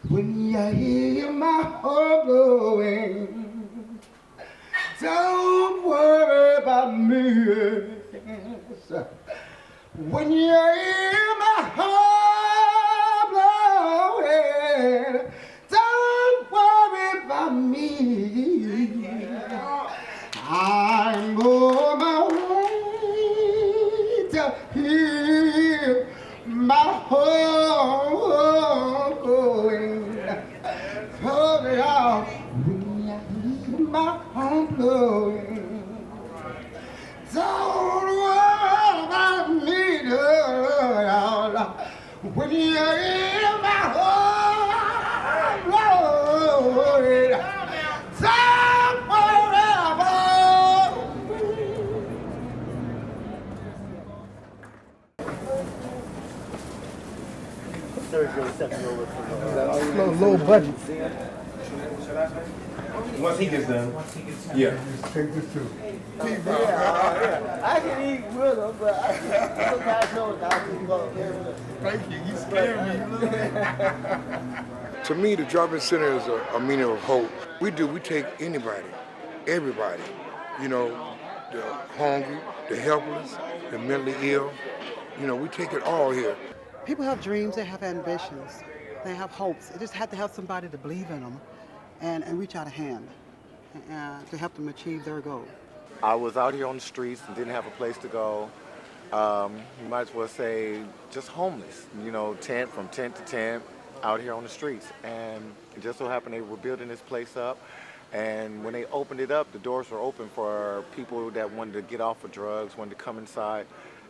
When you hear my heart blowing, don't worry about me. When you hear my heart blowing, don't worry about me. I'm on my way to hear my heart going. Hurry up when I hear my heart blowing. Don't worry about me, girl. When you hear my heart blowing, don't worry about low budget. Once he gets done. Yeah. Take this too. I can eat with them, but I sometimes know I can go there with them. Thank you. You scared me. To me, the drop-in center is a meaning of hope. We take anybody, everybody, the hungry, the helpless, the mentally ill. We take it all here. People have dreams, they have ambitions, they have hopes. They just have to have somebody to believe in them and reach out a hand to help them achieve their goal. I was out here on the streets and didn't have a place to go. You might as well say just homeless, from tent to tent, out here on the streets. And it just so happened they were building this place up. And when they opened it up, the doors were open for people that wanted to get off of drugs, wanted to come inside.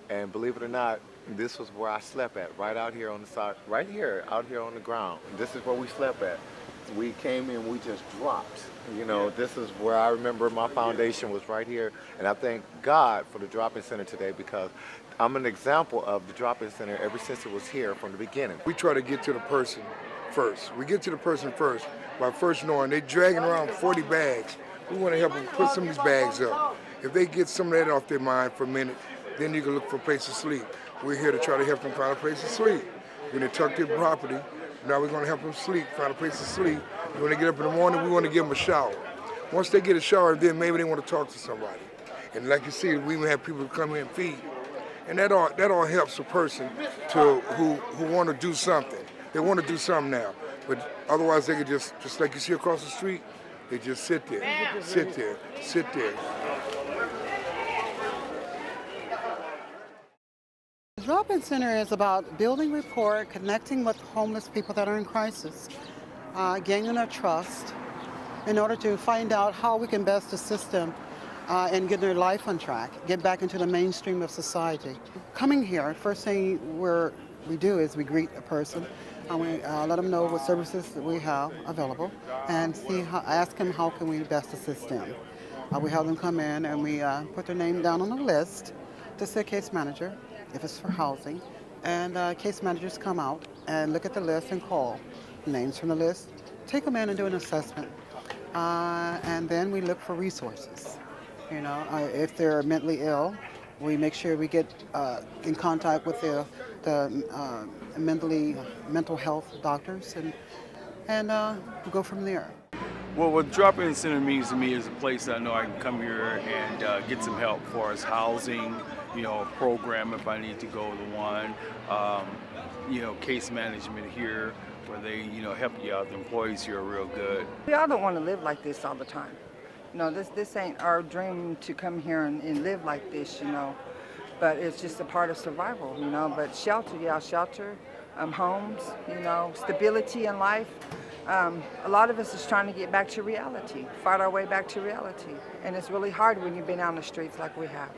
And believe it or not, this was where I slept at, right out here on the side, right here, out here on the ground. This is where we slept at. We came in, we just dropped. This is where I remember my foundation was right here. And I thank God for the drop-in center today because I'm an example of the drop-in center ever since it was here from the beginning. We try to get to the person first. We get to the person first by first knowing they're dragging around 40 bags. We want to help them put some of these bags up. If they get some of that off their mind for a minute, then you can look for a place to sleep. We're here to try to help them find a place to sleep. When they tuck their property, now we're going to help them sleep, find a place to sleep. And when they get up in the morning, we want to give them a shower. Once they get a shower, then maybe they want to talk to somebody. And like you see, we even have people come here and feed. And that all helps a person who want to do something. They want to do something now. But otherwise, they could just like you see across the street, they just sit there, sit there, sit there. The Drop-In Center is about building rapport, connecting with homeless people that are in crisis, gaining their trust in order to find out how we can best assist them and get their life on track, get back into the mainstream of society. Coming here, first thing we do is we greet a person and we let them know what services that we have available and ask them how can we best assist them. We have them come in and we put their name down on the list to see a case manager if it's for housing, and case managers come out and look at the list and call names from the list, take them in and do an assessment, and then we look for resources. If they're mentally ill, we make sure we get in contact with the mental health doctors and go from there. Well, what Drop-In Center means to me is a place that I know I can come here and get some help for us housing, a program if I need to go to one, case management here where they, help you out. The employees here are real good. We all don't want to live like this all the time. This ain't our dream to come here and live like this, but it's just a part of survival, But shelter, homes, stability in life. A lot of us is trying to get back to reality, fight our way back to reality. And it's really hard when you've been on the streets like we have,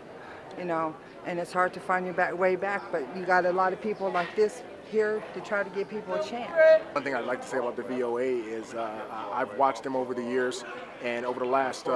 and it's hard to find your way back, but you got a lot of people like this here to try to give people a chance. One thing I'd like to say about the VOA is I've watched them over the years, and over the last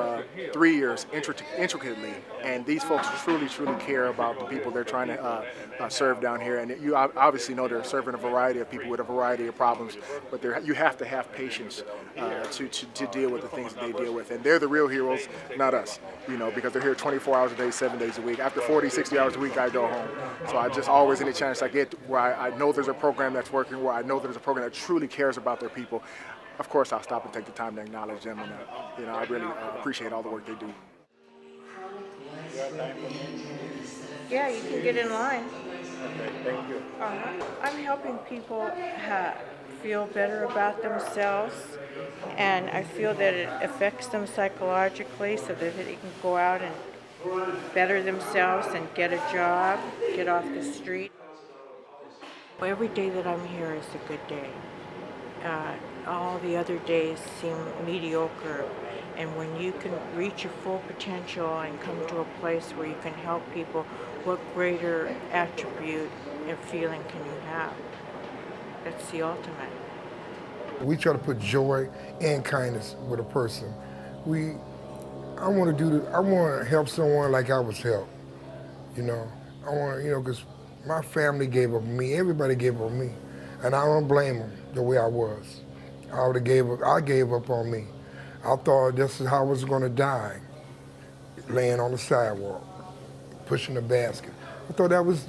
3 years intricately. And these folks truly care about the people they're trying to serve down here. And you obviously know they're serving a variety of people with a variety of problems, but you have to have patience to deal with the things that they deal with. And they're the real heroes, not us, because they're here 24 hours a day, 7 days a week. After 40, 60 hours a week, I go home. So I just always, any chance I get where I know there's a program that's working, where I know there's a program that truly cares about their people, of course I'll stop and take the time to acknowledge them. And I really appreciate all the work they do. Yeah, you can get in line. Okay, thank you. I'm helping people feel better about themselves, and I feel that it affects them psychologically so that they can go out and better themselves and get a job, get off the street. Every day that I'm here is a good day. All the other days seem mediocre, and when you can reach your full potential and come to a place where you can help people, what greater attribute and feeling can you have? That's the ultimate. We try to put joy and kindness with a person. I want to help someone like I was helped. I want to, because my family gave up on me, everybody gave up on me, and I don't blame them the way I was. I gave up on me. I thought this is how I was going to die, laying on the sidewalk, pushing a basket. I thought that was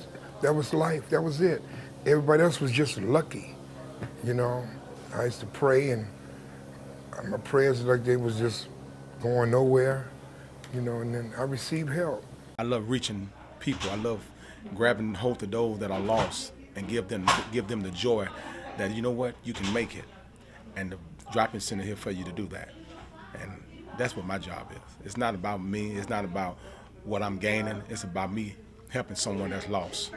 life, that was it. Everybody else was just lucky, I used to pray, and my prayers like they was just going nowhere, and then I received help. I love reaching people. I love grabbing hold of those that are lost and give them the joy that, you know what, you can make it. And the drop-in center here for you to do that. And that's what my job is. It's not about me. It's not about what I'm gaining. It's about me helping someone that's lost.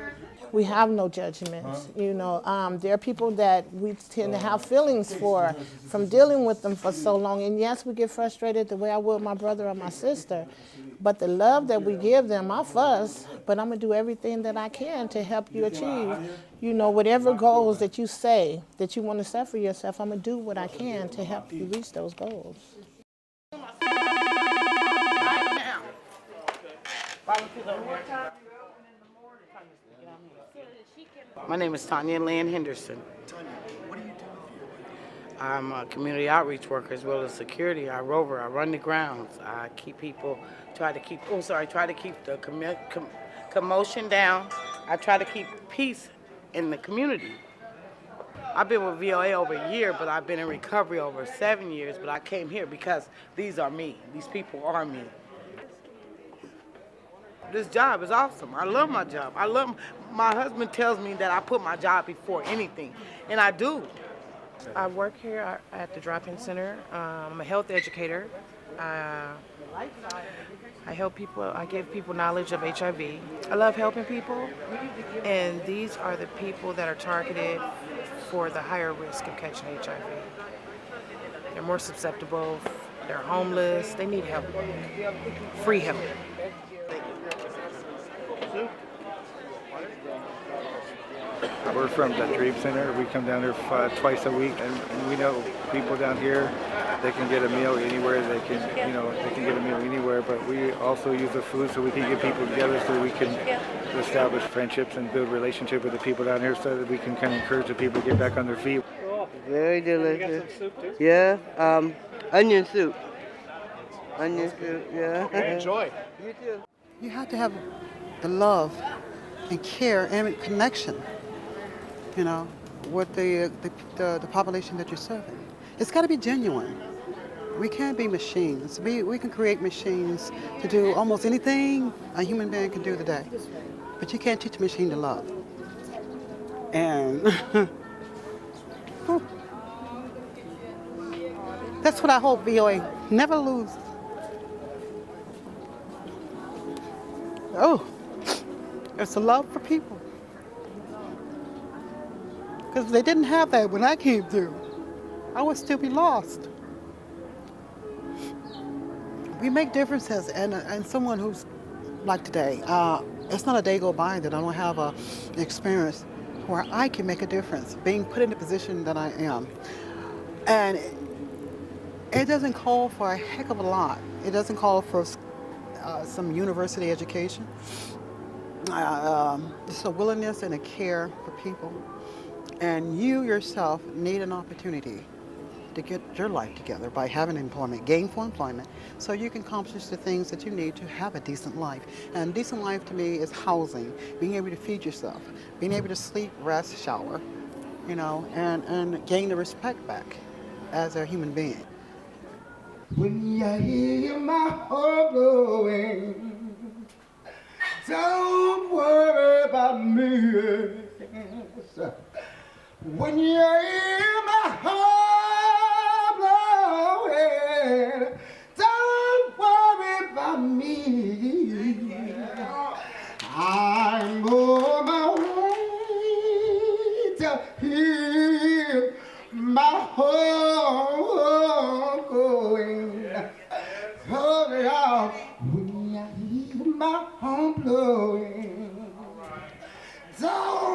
We have no judgments, There are people that we tend to have feelings for from dealing with them for so long. And yes, we get frustrated the way I would my brother or my sister. But the love that we give them, I fuss, but I'm going to do everything that I can to help you achieve, whatever goals that you say that you want to set for yourself, I'm going to do what I can to help you reach those goals. My name is Tanya Lynn Henderson. Tanya, what do you do? I'm a community outreach worker as well as security. I rover, I run the grounds. I try to keep the commotion down. I try to keep peace in the community. I've been with VOALA over a year, but I've been in recovery over 7 years, but I came here because these are me. These people are me. This job is awesome. I love my job. My husband tells me that I put my job before anything, and I do. I work here at the drop-in center. I'm a health educator. I help people. I give people knowledge of HIV. I love helping people, and these are the people that are targeted for the higher risk of catching HIV. They're more susceptible. They're homeless. They need help. Free help. We're from the Dream Center. We come down here twice a week, and we know people down here. They can get a meal anywhere. They can get a meal anywhere. But we also use the food so we can get people together, so we can establish friendships and build relationship with the people down here, so that we can kind of encourage the people to get back on their feet. Very delicious. Yeah, onion soup. Onion soup. Yeah. Enjoy. You too. You have to have the love and care and connection, with the population that you're serving. It's got to be genuine. We can't be machines. We can create machines to do almost anything a human being can do today, but you can't teach a machine to love. And that's what I hope VOA never lose. Oh, it's a love for people. Because if they didn't have that when I came through, I would still be lost. We make differences, and someone who's like today, it's not a day go by that I don't have an experience where I can make a difference, being put in the position that I am. And It doesn't call for a heck of a lot. It doesn't call for some university education. It's a willingness and a care for people. And you yourself need an opportunity to get your life together by having employment, gainful employment, so you can accomplish the things that you need to have a decent life. And decent life to me is housing, being able to feed yourself, being able to sleep, rest, shower, and gain the respect back as a human being. When you hear my heart blowing, don't worry about me. When you hear my heart blowing, don't worry about me. I'm on my way to hear my heart going. Hurry up when you hear my heart blowing. Don't